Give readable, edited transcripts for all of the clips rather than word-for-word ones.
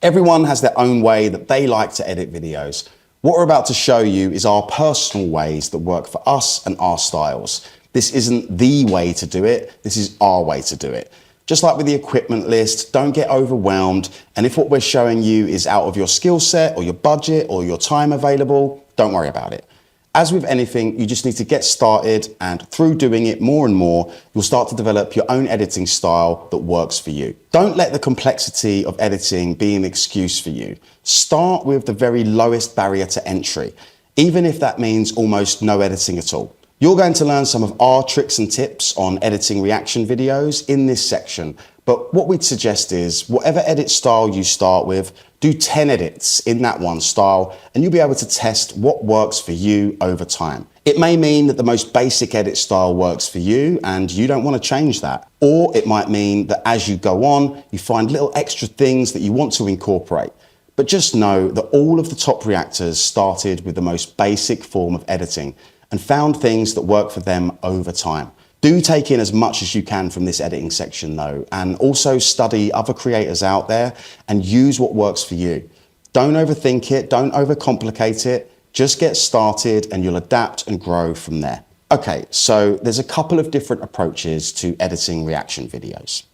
Everyone has their own way that they like to edit videos. What we're about to show you is our personal ways that work for us and our styles. This isn't the way to do it, this is our way to do it. Just like with the equipment list, don't get overwhelmed, and if what we're showing you is out of your skill set or your budget or your time available, don't worry about it. As with anything, you just need to get started, and through doing it more and more, you'll start to develop your own editing style that works for you. Don't let the complexity of editing be an excuse for you. Start with the very lowest barrier to entry, even if that means almost no editing at all. You're going to learn some of our tricks and tips on editing reaction videos in this section, but what we'd suggest is whatever edit style you start with, do 10 edits in that one style and you'll be able to test what works for you over time. It may mean that the most basic edit style works for you and you don't want to change that. Or it might mean that as you go on, you find little extra things that you want to incorporate. But just know that all of the top reactors started with the most basic form of editing and found things that work for them over time. Do take in as much as you can from this editing section though, and also study other creators out there and use what works for you. Don't overthink it, don't overcomplicate it, just get started and you'll adapt and grow from there. Okay, so there's a couple of different approaches to editing reaction videos.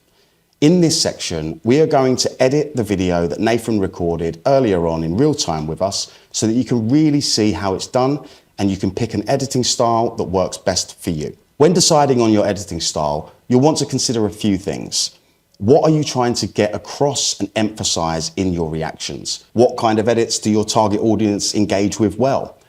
In this section, we are going to edit the video that Nathan recorded earlier on in real time with us so that you can really see how it's done and you can pick an editing style that works best for you. When deciding on your editing style, you'll want to consider a few things. What are you trying to get across and emphasize in your reactions? What kind of edits do your target audience engage with well?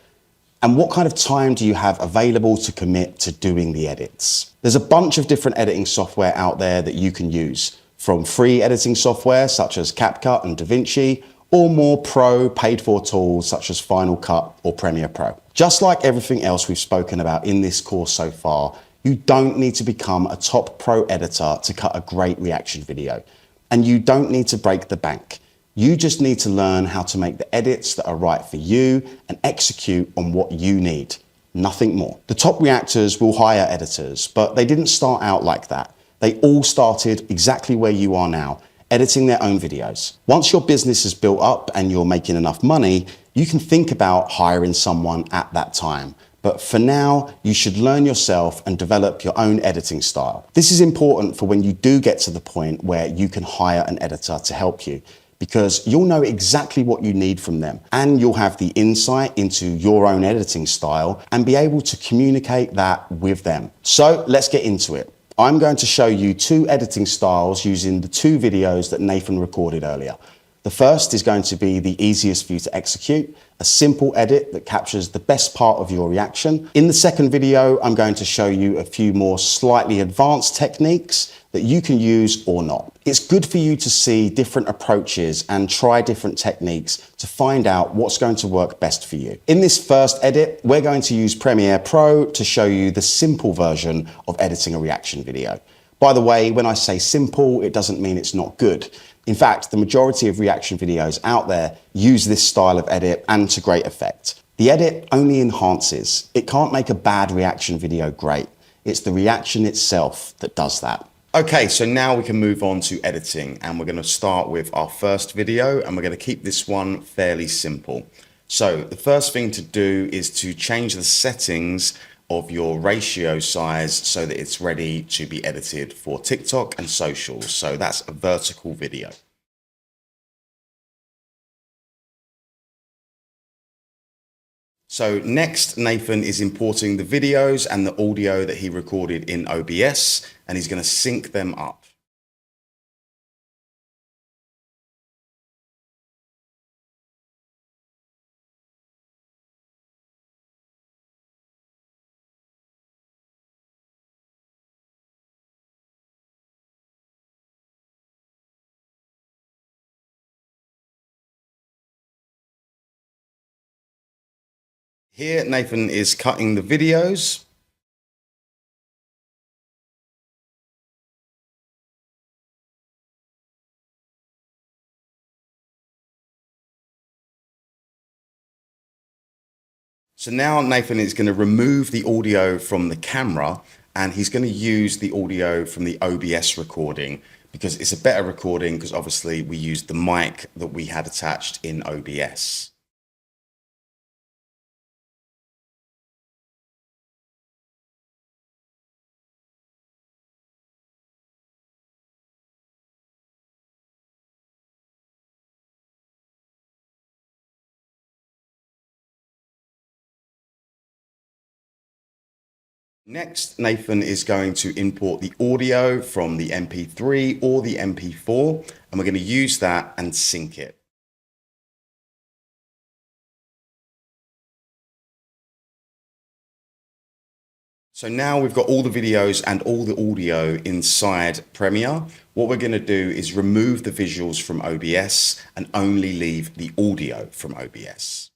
And what kind of time do you have available to commit to doing the edits? There's a bunch of different editing software out there that you can use, from free editing software such as CapCut and DaVinci, or more pro, paid-for tools such as Final Cut or Premiere Pro. Just like everything else we've spoken about in this course so far, you don't need to become a top pro editor to cut a great reaction video. And you don't need to break the bank. You just need to learn how to make the edits that are right for you and execute on what you need. Nothing more. The top reactors will hire editors, but they didn't start out like that. They all started exactly where you are now, editing their own videos. Once your business is built up and you're making enough money, you can think about hiring someone at that time. But for now, you should learn yourself and develop your own editing style. This is important for when you do get to the point where you can hire an editor to help you, because you'll know exactly what you need from them and you'll have the insight into your own editing style and be able to communicate that with them. So let's get into it. I'm going to show you two editing styles using the two videos that Nathan recorded earlier. The first is going to be the easiest for you to execute, a simple edit that captures the best part of your reaction. In the second video, I'm going to show you a few more slightly advanced techniques that you can use or not. It's good for you to see different approaches and try different techniques to find out what's going to work best for you. In this first edit, we're going to use Premiere Pro to show you the simple version of editing a reaction video. By the way, when I say simple, it doesn't mean it's not good. In fact, the majority of reaction videos out there use this style of edit and to great effect. The edit only enhances. It can't make a bad reaction video great. It's the reaction itself that does that. Okay, so now we can move on to editing, and we're going to start with our first video, and we're going to keep this one fairly simple. So the first thing to do is to change the settings of your ratio size so that it's ready to be edited for TikTok and socials. So that's a vertical video. So next, Nathan is importing the videos and the audio that he recorded in OBS, and he's going to sync them up. Here, Nathan is cutting the videos. So now Nathan is going to remove the audio from the camera and he's going to use the audio from the OBS recording, because it's a better recording because obviously we used the mic that we had attached in OBS. Next, Nathan is going to import the audio from the MP3 or the MP4, and we're going to use that and sync it. So now we've got all the videos and all the audio inside Premiere. What we're going to do is remove the visuals from OBS and only leave the audio from OBS.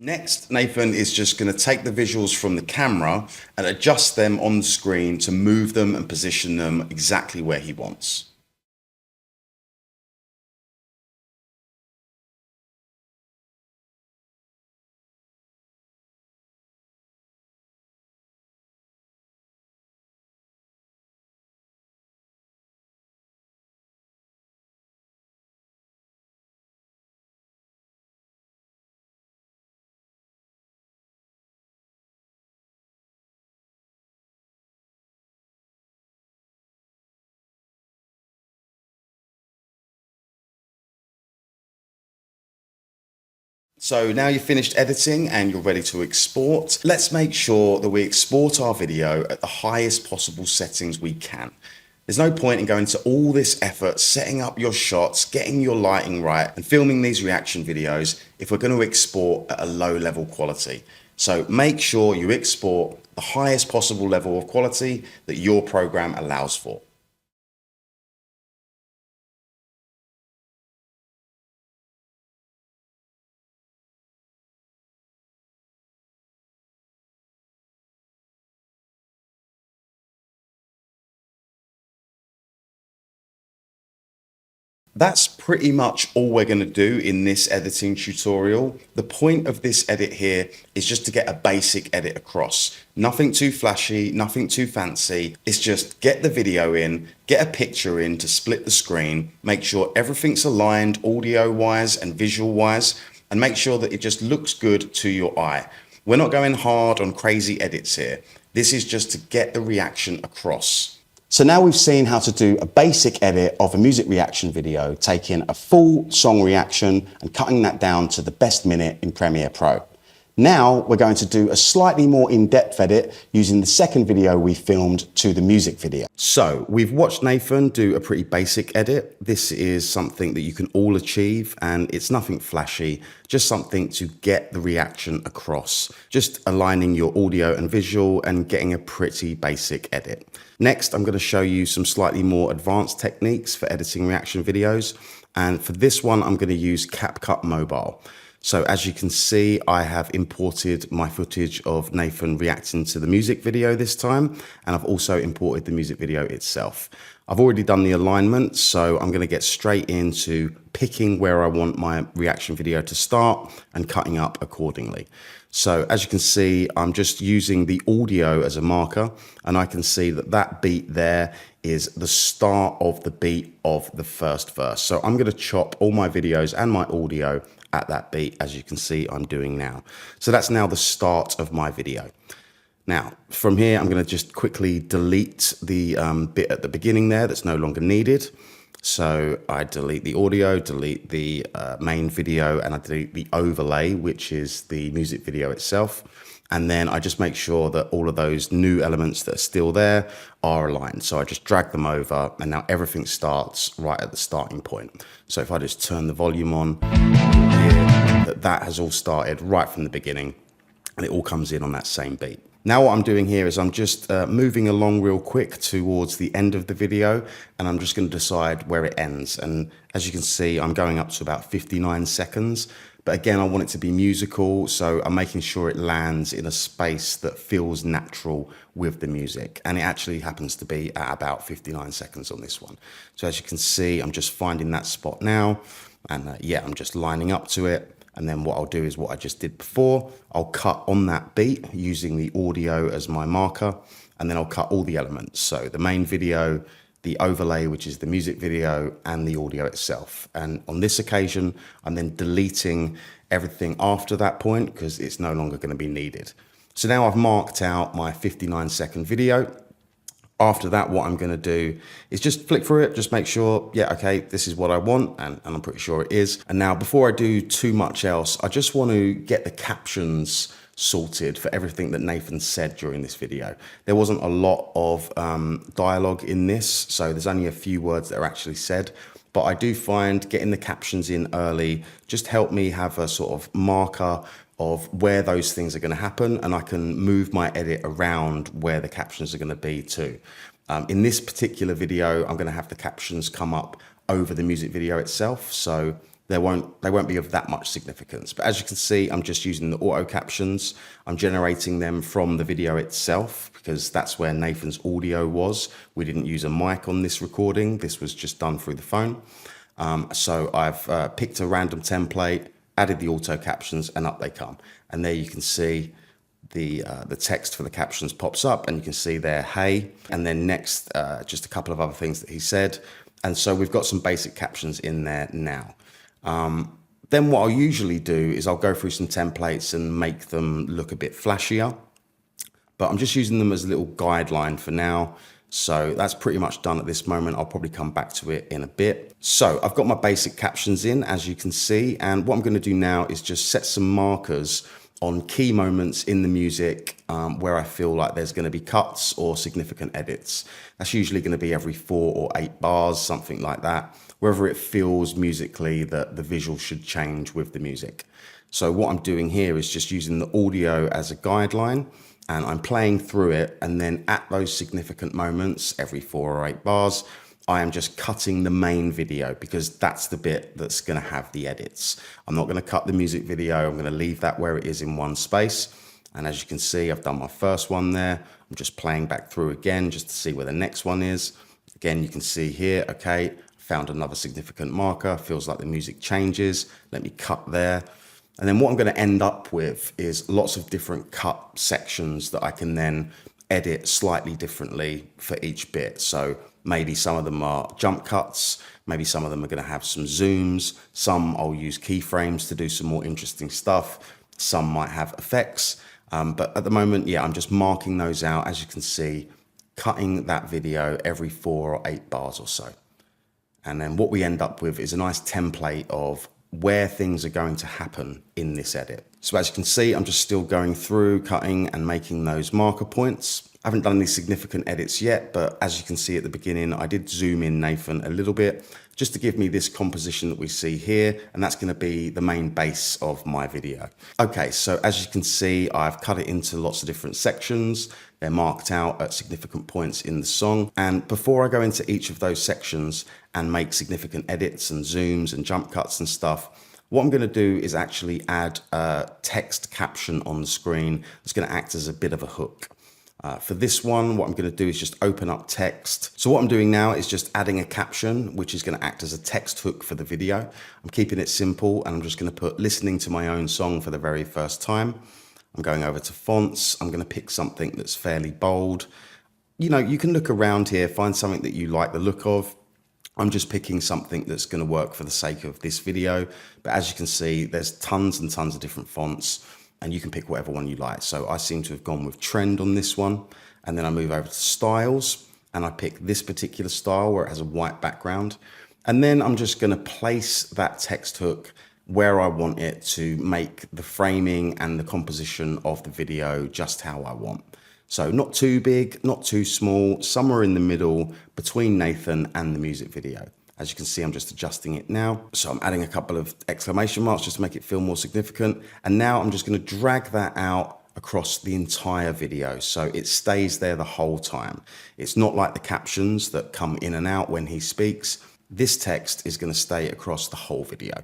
Next, Nathan is just going to take the visuals from the camera and adjust them on the screen to move them and position them exactly where he wants. So now you've finished editing and you're ready to export. Let's make sure that we export our video at the highest possible settings we can. There's no point in going to all this effort, setting up your shots, getting your lighting right, and filming these reaction videos if we're going to export at a low level quality. So make sure you export the highest possible level of quality that your program allows for. That's pretty much all we're going to do in this editing tutorial. The point of this edit here is just to get a basic edit across. Nothing too flashy, nothing too fancy. It's just get the video in, get a picture in to split the screen, make sure everything's aligned audio-wise and visual-wise, and make sure that it just looks good to your eye. We're not going hard on crazy edits here. This is just to get the reaction across. So now we've seen how to do a basic edit of a music reaction video, taking a full song reaction and cutting that down to the best minute in Premiere Pro. Now we're going to do a slightly more in-depth edit using the second video we filmed to the music video. So we've watched Nathan do a pretty basic edit. This is something that you can all achieve and it's nothing flashy, just something to get the reaction across. Just aligning your audio and visual and getting a pretty basic edit. Next, I'm going to show you some slightly more advanced techniques for editing reaction videos. And for this one, I'm going to use CapCut Mobile. So as you can see, I have imported my footage of Nathan reacting to the music video this time, and I've also imported the music video itself. I've already done the alignment, so I'm going to get straight into picking where I want my reaction video to start and cutting up accordingly. So as you can see, I'm just using the audio as a marker, and I can see that that beat there is the start of the beat of the first verse. So I'm going to chop all my videos and my audio at that beat, as you can see I'm doing now. So that's now the start of my video. Now, from here, I'm going to just quickly delete the bit at the beginning there that's no longer needed. So I delete the audio, delete the main video, and I delete the overlay, which is the music video itself. And then I just make sure that all of those new elements that are still there are aligned. So I just drag them over and now everything starts right at the starting point. So if I just turn the volume on, that has all started right from the beginning and it all comes in on that same beat. Now what I'm doing here is I'm just moving along real quick towards the end of the video, and I'm just going to decide where it ends. And as you can see, I'm going up to about 59 seconds. But again, I want it to be musical, so I'm making sure it lands in a space that feels natural with the music. And it actually happens to be at about 59 seconds on this one. So as you can see, I'm just finding that spot now. And yeah, I'm just lining up to it. And then what I'll do is what I just did before. I'll cut on that beat using the audio as my marker, and then I'll cut all the elements. So the main video, the overlay, which is the music video, and the audio itself. And on this occasion, I'm then deleting everything after that point because it's no longer going to be needed. So now I've marked out my 59-second video. After that, what I'm going to do is just flick through it, just make sure, yeah, okay, this is what I want, and I'm pretty sure it is. And now, before I do too much else, I just want to get the captions sorted for everything that Nathan said during this video. There wasn't a lot of dialogue in this, so there's only a few words that are actually said. But I do find getting the captions in early just help me have a sort of marker of where those things are going to happen, and I can move my edit around where the captions are going to be too. In this particular video, I'm going to have the captions come up over the music video itself, so they won't be of that much significance. But as you can see, I'm just using the auto captions. I'm generating them from the video itself because that's where Nathan's audio was. We didn't use a mic on this recording. This was just done through the phone. So I've picked a random template, added the auto captions, and up they come. And there you can see the text for the captions pops up, and you can see there, hey, and then next, just a couple of other things that he said. And so we've got some basic captions in there now. Then what I'll usually do is I'll go through some templates and make them look a bit flashier, but I'm just using them as a little guideline for now. So that's pretty much done at this moment. I'll probably come back to it in a bit. So I've got my basic captions in, as you can see. And what I'm going to do now is just set some markers on key moments in the music where I feel like there's going to be cuts or significant edits. That's usually going to be every 4 or 8 bars, something like that, wherever it feels musically that the visual should change with the music. So what I'm doing here is just using the audio as a guideline, and I'm playing through it, and then at those significant moments, every 4 or 8 bars, I am just cutting the main video because that's the bit that's going to have the edits. I'm not going to cut the music video. I'm going to leave that where it is in one space. And as you can see, I've done my first one there. I'm just playing back through again just to see where the next one is. Again, you can see here, okay, found another significant marker. Feels like the music changes. Let me cut there. And then what I'm going to end up with is lots of different cut sections that I can then edit slightly differently for each bit. So maybe some of them are jump cuts, maybe some of them are going to have some zooms, some I'll use keyframes to do some more interesting stuff, some might have effects, but at the moment, yeah, I'm just marking those out, as you can see, cutting that video every 4 or 8 bars or so. And then what we end up with is a nice template of where things are going to happen in this edit. So as you can see, I'm just still going through, cutting and making those marker points. I haven't done any significant edits yet, but as you can see at the beginning, I did zoom in Nathan a little bit just to give me this composition that we see here, and that's going to be the main base of my video. Okay, so as you can see, I've cut it into lots of different sections. They're marked out at significant points in the song. And before I go into each of those sections and make significant edits and zooms and jump cuts and stuff, what I'm going to do is actually add a text caption on the screen that's going to act as a bit of a hook. For this one, what I'm going to do is just open up text. So what I'm doing now is just adding a caption, which is going to act as a text hook for the video. I'm keeping it simple, and I'm just going to put listening to my own song for the very first time. I'm going over to fonts. I'm going to pick something that's fairly bold. You know, you can look around here, find something that you like the look of. I'm just picking something that's going to work for the sake of this video. But as you can see, there's tons and tons of different fonts, and you can pick whatever one you like. So I seem to have gone with trend on this one. And then I move over to styles, and I pick this particular style where it has a white background. And then I'm just going to place that text hook where I want it to make the framing and the composition of the video just how I want. So not too big, not too small, somewhere in the middle between Nathan and the music video. As you can see, I'm just adjusting it now. So I'm adding a couple of exclamation marks just to make it feel more significant. And now I'm just going to drag that out across the entire video, so it stays there the whole time. It's not like the captions that come in and out when he speaks. This text is going to stay across the whole video.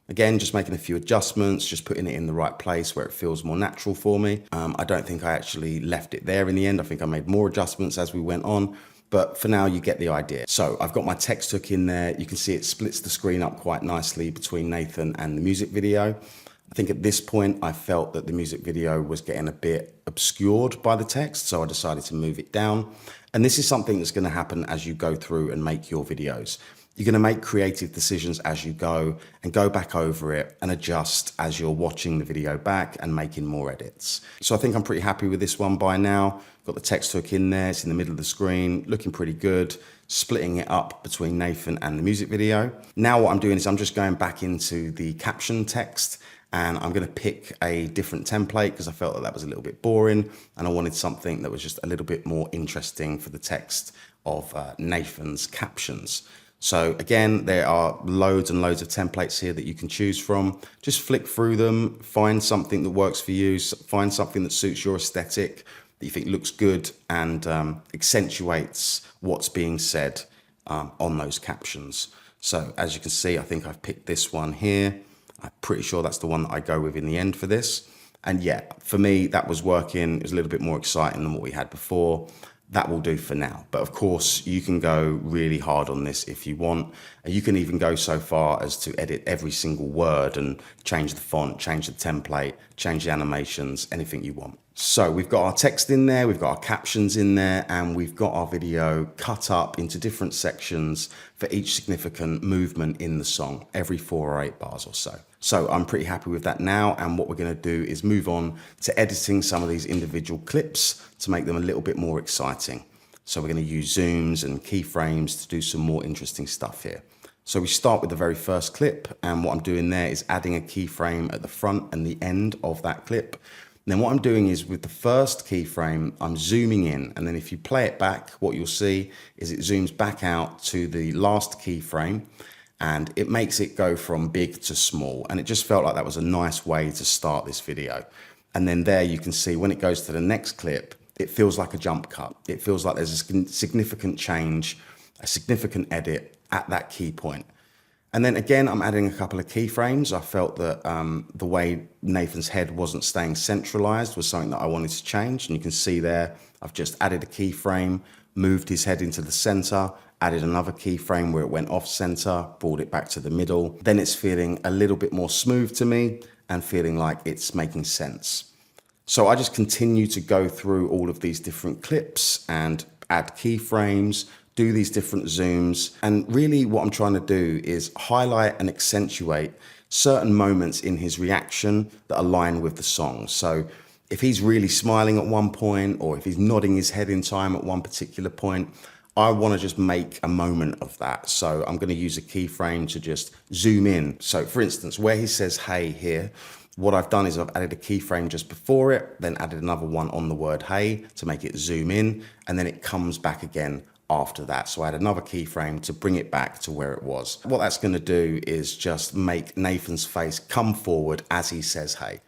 Again, just making a few adjustments, just putting it in the right place where it feels more natural for me. I don't think I actually left it there in the end. I think I made more adjustments as we went on, but for now you get the idea. So I've got my text hook in there. You can see it splits the screen up quite nicely between Nathan and the music video. I think at this point, I felt that the music video was getting a bit obscured by the text, so I decided to move it down. And this is something that's going to happen as you go through and make your videos. You're going to make creative decisions as you go and go back over it and adjust as you're watching the video back and making more edits. So I think I'm pretty happy with this one by now. Got the text hook in there, it's in the middle of the screen, looking pretty good. Splitting it up between Nathan and the music video. Now what I'm doing is I'm just going back into the caption text, and I'm going to pick a different template because I felt that was a little bit boring and I wanted something that was just a little bit more interesting for the text of Nathan's captions. So again, there are loads and loads of templates here that you can choose from. Just flick through them, find something that works for you, find something that suits your aesthetic, that you think looks good and accentuates what's being said on those captions. So as you can see, I think I've picked this one here. I'm pretty sure that's the one that I go with in the end for this. And yeah, for me, that was working. It was a little bit more exciting than what we had before. That will do for now. But of course, you can go really hard on this if you want. And you can even go so far as to edit every single word and change the font, change the template, change the animations, anything you want. So we've got our text in there, we've got our captions in there, and we've got our video cut up into different sections for each significant movement in the song, every 4 or 8 bars or so. So I'm pretty happy with that now, and what we're going to do is move on to editing some of these individual clips to make them a little bit more exciting. So we're going to use zooms and keyframes to do some more interesting stuff here. So we start with the very first clip, and what I'm doing there is adding a keyframe at the front and the end of that clip. And then what I'm doing is with the first keyframe, I'm zooming in, and then if you play it back, what you'll see is it zooms back out to the last keyframe, and it makes it go from big to small. And it just felt like that was a nice way to start this video. And then there you can see when it goes to the next clip, it feels like a jump cut. It feels like there's a significant change, a significant edit at that key point. And then again, I'm adding a couple of keyframes. I felt that the way Nathan's head wasn't staying centralized was something that I wanted to change. And you can see there, I've just added a keyframe, moved his head into the center, added another keyframe where it went off center, brought it back to the middle. Then it's feeling a little bit more smooth to me and feeling like it's making sense. So I just continue to go through all of these different clips and add keyframes, do these different zooms. And really what I'm trying to do is highlight and accentuate certain moments in his reaction that align with the song. So if he's really smiling at one point, or if he's nodding his head in time at one particular point, I want to just make a moment of that. So I'm going to use a keyframe to just zoom in. So for instance, where he says, "Hey," here, what I've done is I've added a keyframe just before it, then added another one on the word "hey" to make it zoom in, and then it comes back again after that. So I had another keyframe to bring it back to where it was. What that's going to do is just make Nathan's face come forward as he says "hey."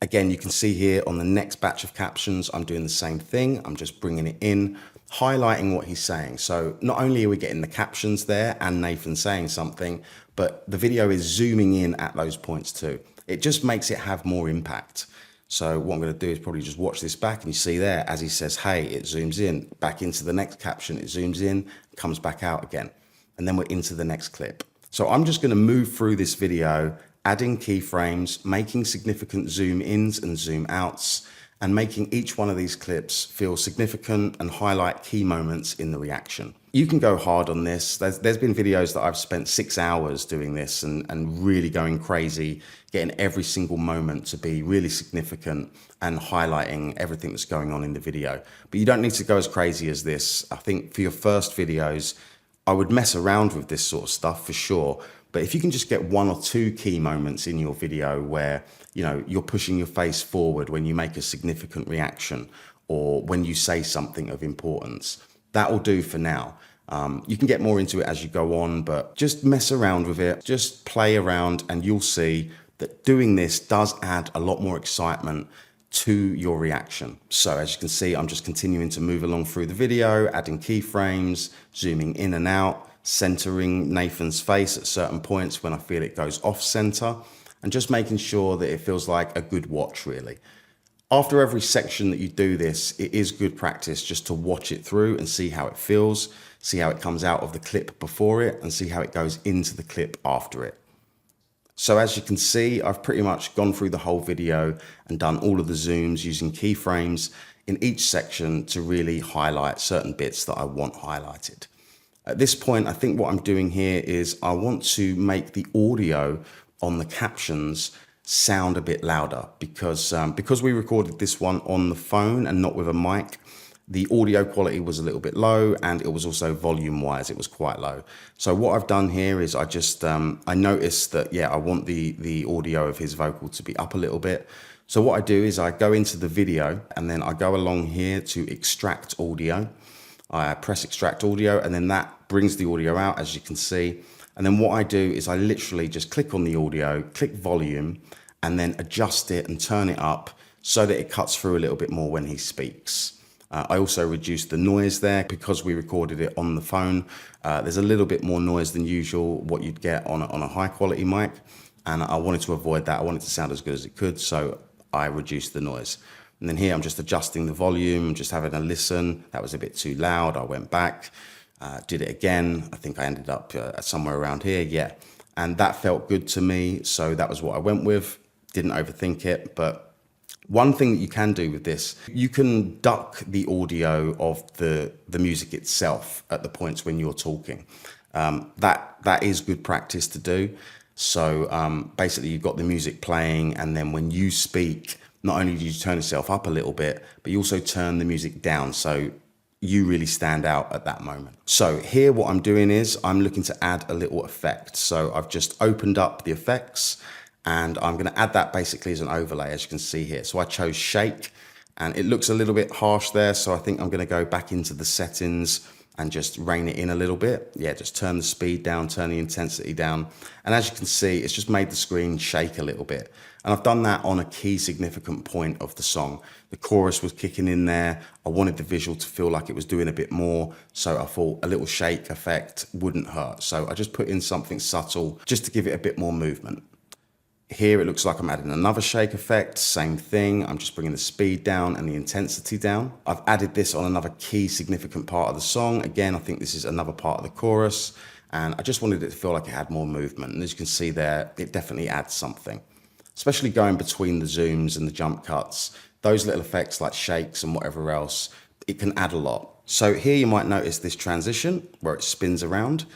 Again, you can see here on the next batch of captions, I'm doing the same thing. I'm just bringing it in, highlighting what he's saying. So not only are we getting the captions there and Nathan saying something, but the video is zooming in at those points too. It just makes it have more impact. So what I'm going to do is probably just watch this back, and you see there, as he says "hey," it zooms in, back into the next caption, it zooms in, comes back out again. And then we're into the next clip. So I'm just going to move through this video, adding keyframes, making significant zoom ins and zoom outs, and making each one of these clips feel significant and highlight key moments in the reaction. You can go hard on this. There's been videos that I've spent 6 hours doing this and really going crazy, getting every single moment to be really significant and highlighting everything that's going on in the video. But you don't need to go as crazy as this. I think for your first videos, I would mess around with this sort of stuff for sure. But if you can just get 1 or 2 key moments in your video where, you know, you're pushing your face forward when you make a significant reaction or when you say something of importance, that will do for now. You can get more into it as you go on, but just mess around with it, just play around, and you'll see that doing this does add a lot more excitement to your reaction. So as you can see, I'm just continuing to move along through the video, adding keyframes, zooming in and out, centering Nathan's face at certain points when I feel it goes off center, and just making sure that it feels like a good watch really. After every section that you do this, it is good practice just to watch it through and see how it feels, see how it comes out of the clip before it, and see how it goes into the clip after it. So as you can see, I've pretty much gone through the whole video and done all of the zooms using keyframes in each section to really highlight certain bits that I want highlighted. At this point, I think what I'm doing here is I want to make the audio on the captions sound a bit louder because we recorded this one on the phone and not with a mic. The audio quality was a little bit low, and it was also volume wise, it was quite low. So what I've done here is I just, I noticed that, yeah, I want the audio of his vocal to be up a little bit. So what I do is I go into the video and then I go along here to extract audio. I press extract audio and then that brings the audio out, as you can see. And then what I do is I literally just click on the audio, click volume, and then adjust it and turn it up so that it cuts through a little bit more when he speaks. I also reduced the noise there because we recorded it on the phone. There's a little bit more noise than usual, what you'd get on a high quality mic. And I wanted to avoid that. I wanted it to sound as good as it could. So I reduced the noise. And then here I'm just adjusting the volume, just having a listen. That was a bit too loud. I went back, did it again. I think I ended up somewhere around here. Yeah. And that felt good to me. So that was what I went with. Didn't overthink it, but one thing that you can do with this, you can duck the audio of the music itself at the points when you're talking. That is good practice to do. So basically you've got the music playing, and then when you speak, not only do you turn yourself up a little bit, but you also turn the music down. So you really stand out at that moment. So here what I'm doing is I'm looking to add a little effect. So I've just opened up the effects, and I'm going to add that basically as an overlay, as you can see here. So I chose shake, and it looks a little bit harsh there. So I think I'm going to go back into the settings and just rein it in a little bit. Yeah, just turn the speed down, turn the intensity down. And as you can see, it's just made the screen shake a little bit. And I've done that on a key significant point of the song. The chorus was kicking in there. I wanted the visual to feel like it was doing a bit more. So I thought a little shake effect wouldn't hurt. So I just put in something subtle just to give it a bit more movement. Here it looks like I'm adding another shake effect, same thing. I'm just bringing the speed down and the intensity down. I've added this on another key significant part of the song. Again, I think this is another part of the chorus, and I just wanted it to feel like it had more movement. And as you can see there, it definitely adds something, especially going between the zooms and the jump cuts. Those little effects like shakes and whatever else, it can add a lot. So here you might notice this transition where it spins around.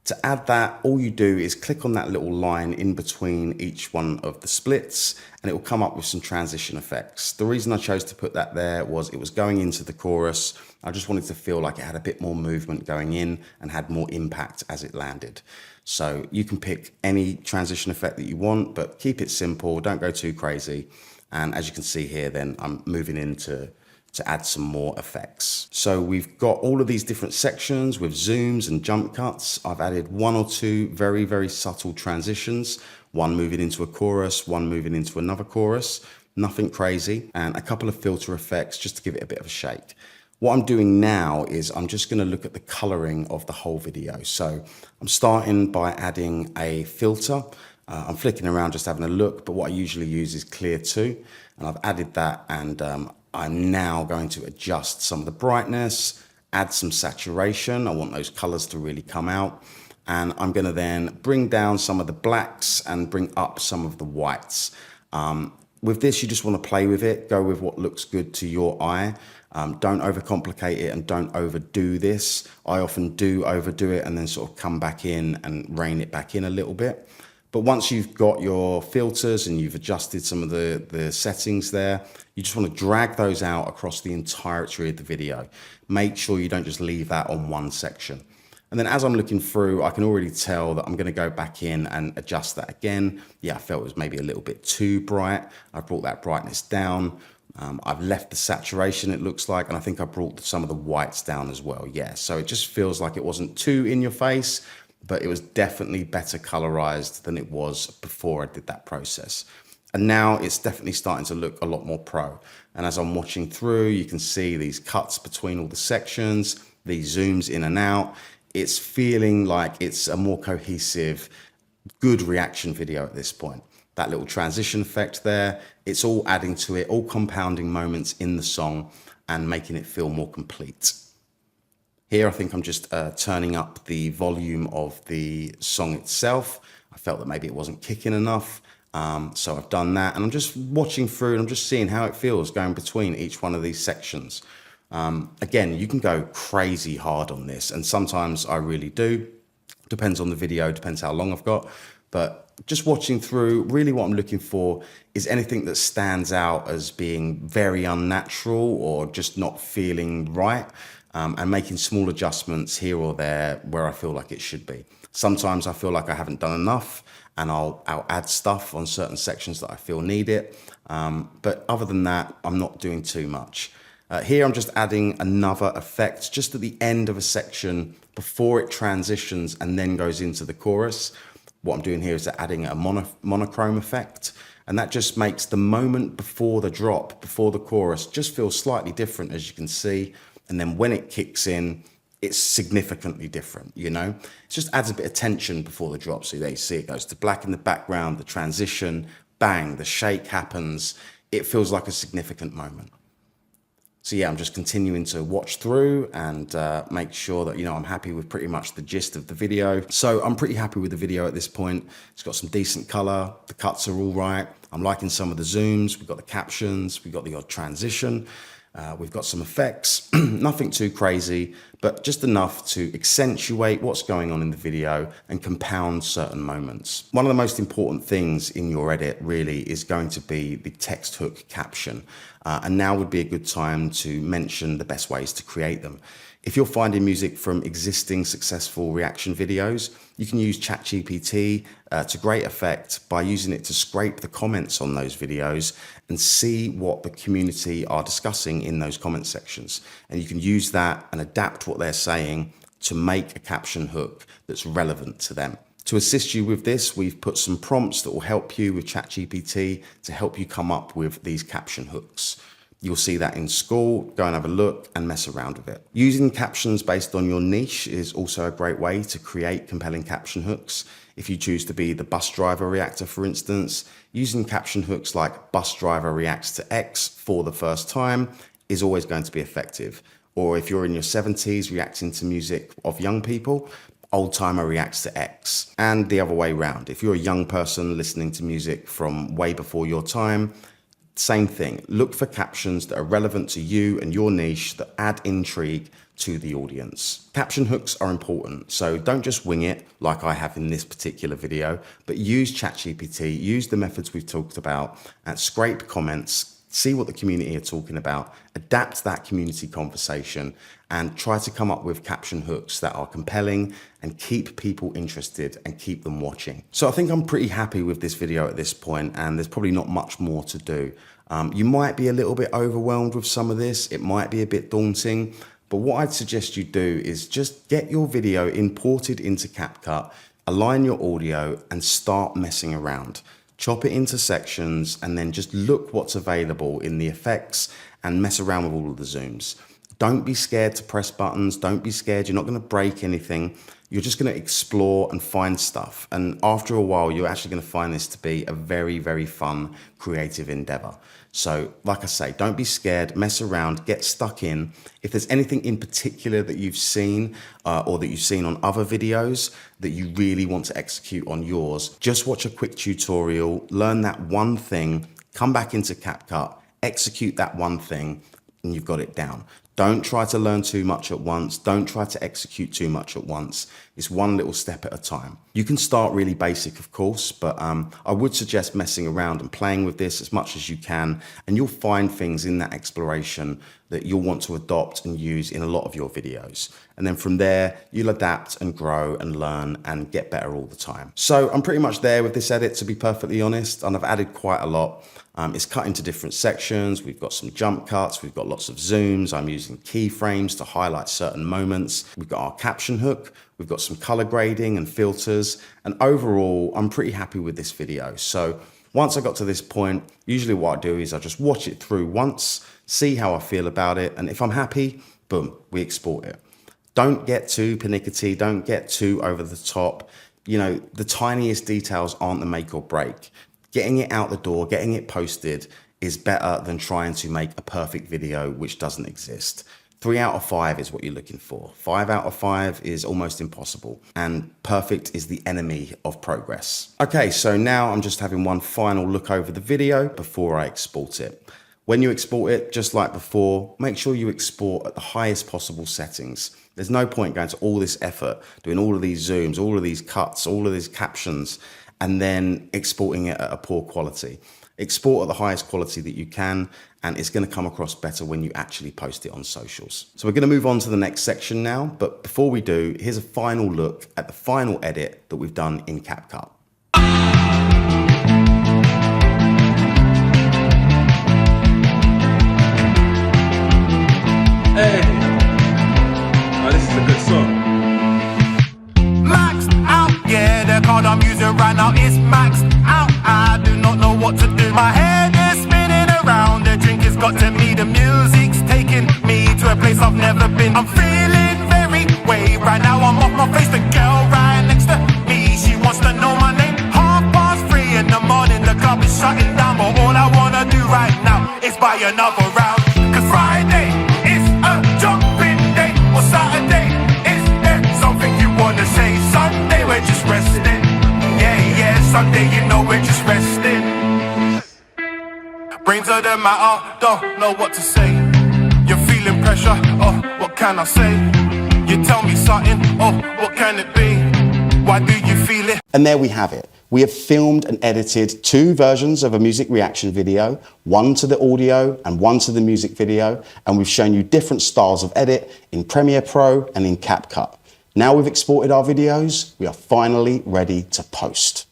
To add that, all you do is click on that little line in between each one of the splits, and it will come up with some transition effects. The reason I chose to put that there was it was going into the chorus. I just wanted to feel like it had a bit more movement going in and had more impact as it landed. So you can pick any transition effect that you want, but keep it simple, don't go too crazy. And as you can see here, then I'm moving into to add some more effects. So we've got all of these different sections with zooms and jump cuts. I've added one or two very, very subtle transitions, one moving into a chorus, one moving into another chorus, nothing crazy, and a couple of filter effects just to give it a bit of a shake. What I'm doing now is I'm just gonna look at the coloring of the whole video. So I'm starting by adding a filter. I'm flicking around just having a look, but what I usually use is Clear 2, and I've added that, and I'm now going to adjust some of the brightness, add some saturation. I want those colors to really come out. And I'm going to then bring down some of the blacks and bring up some of the whites. With this, you just want to play with it, go with what looks good to your eye. Don't overcomplicate it and don't overdo this. I often do overdo it and then sort of come back in and rein it back in a little bit. But once you've got your filters and you've adjusted some of the settings there, you just want to drag those out across the entirety of the video. Make sure you don't just leave that on one section. And then as I'm looking through, I can already tell that I'm going to go back in and adjust that again. Yeah, I felt it was maybe a little bit too bright. I brought that brightness down. I've left the saturation, it looks like, and I think I brought some of the whites down as well. Yeah, so it just feels like it wasn't too in your face, but it was definitely better colorized than it was before I did that process. And now it's definitely starting to look a lot more pro. And as I'm watching through, you can see these cuts between all the sections, these zooms in and out. It's feeling like it's a more cohesive, good reaction video at this point. That little transition effect there, it's all adding to it, all compounding moments in the song and making it feel more complete. Here, I think I'm just turning up the volume of the song itself. I felt that maybe it wasn't kicking enough. So I've done that, and I'm just watching through and I'm just seeing how it feels going between each one of these sections. Again, you can go crazy hard on this, and sometimes I really do. Depends on the video, depends how long I've got. But just watching through, really what I'm looking for is anything that stands out as being very unnatural or just not feeling right, and making small adjustments here or there where I feel like it should be. Sometimes I feel like I haven't done enough, and I'll add stuff on certain sections that I feel need it. But other than that, I'm not doing too much. Here I'm just adding another effect just at the end of a section before it transitions and then goes into the chorus. What I'm doing here is adding a monochrome effect, and that just makes the moment before the drop, before the chorus, just feel slightly different, as you can see. And then when it kicks in, it's significantly different, you know? It just adds a bit of tension before the drop. So there you see it goes to black in the background, the transition, bang, the shake happens. It feels like a significant moment. So yeah, I'm just continuing to watch through and make sure that, you know, I'm happy with pretty much the gist of the video. So I'm pretty happy with the video at this point. It's got some decent color. The cuts are all right. I'm liking some of the zooms. We've got the captions. We've got the odd transition. We've got some effects, nothing too crazy, but just enough to accentuate what's going on in the video and compound certain moments. One of the most important things in your edit really is going to be the text hook caption. And now would be a good time to mention the best ways to create them. If you're finding music from existing successful reaction videos, you can use ChatGPT to great effect by using it to scrape the comments on those videos and see what the community are discussing in those comment sections. And you can use that and adapt what they're saying to make a caption hook that's relevant to them. To assist you with this, we've put some prompts that will help you with ChatGPT to help you come up with these caption hooks. You'll see that in school. Go and have a look and mess around with it. Using captions based on your niche is also a great way to create compelling caption hooks. If you choose to be the bus driver reactor, for instance, using caption hooks like bus driver reacts to X for the first time is always going to be effective. Or if you're in your 70s reacting to music of young people, old timer reacts to X. And the other way round. If you're a young person listening to music from way before your time, same thing. Look for captions that are relevant to you and your niche that add intrigue to the audience. Caption hooks are important, so don't just wing it like I have in this particular video, but use ChatGPT, use the methods we've talked about, and scrape comments, see what the community are talking about, adapt that community conversation, and try to come up with caption hooks that are compelling and keep people interested and keep them watching. So I think I'm pretty happy with this video at this point, and there's probably not much more to do. You might be a little bit overwhelmed with some of this. It might be a bit daunting, but what I'd suggest you do is just get your video imported into CapCut, align your audio, and start messing around. Chop it into sections and then just look what's available in the effects and mess around with all of the zooms. Don't be scared to press buttons. Don't be scared. You're not going to break anything. You're just going to explore and find stuff. And after a while, you're actually going to find this to be a very, very fun, creative endeavor. So like I say, don't be scared, mess around, get stuck in. If there's anything in particular that you've seen or that you've seen on other videos that you really want to execute on yours, just watch a quick tutorial, learn that one thing, come back into CapCut, execute that one thing, and you've got it down. Don't try to learn too much at once. Don't try to execute too much at once. It's one little step at a time. You can start really basic, of course, but I would suggest messing around and playing with this as much as you can, and you'll find things in that exploration that you'll want to adopt and use in a lot of your videos. And then from there, you'll adapt and grow and learn and get better all the time. So I'm pretty much there with this edit, to be perfectly honest, and I've added quite a lot. It's cut into different sections. We've got some jump cuts. We've got lots of zooms. I'm using keyframes to highlight certain moments. We've got our caption hook. We've got some color grading and filters. And overall, I'm pretty happy with this video. So once I got to this point, usually what I do is I just watch it through once, see how I feel about it. And if I'm happy, boom, we export it. Don't get too pernickety. Don't get too over the top. You know, the tiniest details aren't the make or break. Getting it out the door, getting it posted is better than trying to make a perfect video which doesn't exist. 3 out of 5 is what you're looking for. 5 out of 5 is almost impossible. And perfect is the enemy of progress. Okay, so now I'm just having one final look over the video before I export it. When you export it, just like before, make sure you export at the highest possible settings. There's no point going to all this effort, doing all of these zooms, all of these cuts, all of these captions, and then exporting it at a poor quality. Export at the highest quality that you can, and it's going to come across better when you actually post it on socials. So we're going to move on to the next section now, but before we do, here's a final look at the final edit that we've done in CapCut. Hey, oh, this is a good song. Maxed out, yeah, the card I'm using right now is maxed out. I do not know what to do. My head is spinning around. The drink has got to me. The music's taking me to a place I've never been. I'm feeling very way right now. I'm off my face. The girl right next to me, she wants to know my name. 3:30 in the morning, the club is shutting down, but all I wanna do right now is buy another round. 'Cause Friday is a jumping day, or Saturday is there something you wanna say? Sunday we're just resting. Yeah, Sunday you know we're just resting. Brains are the matter, don't know what to say. You're feeling pressure, oh, what can I say? You tell me something, oh, what can it be? Why do you feel it? And there we have it. We have filmed and edited 2 versions of a music reaction video, one to the audio and one to the music video, and we've shown you different styles of edit in Premiere Pro and in CapCut. Now we've exported our videos, we are finally ready to post.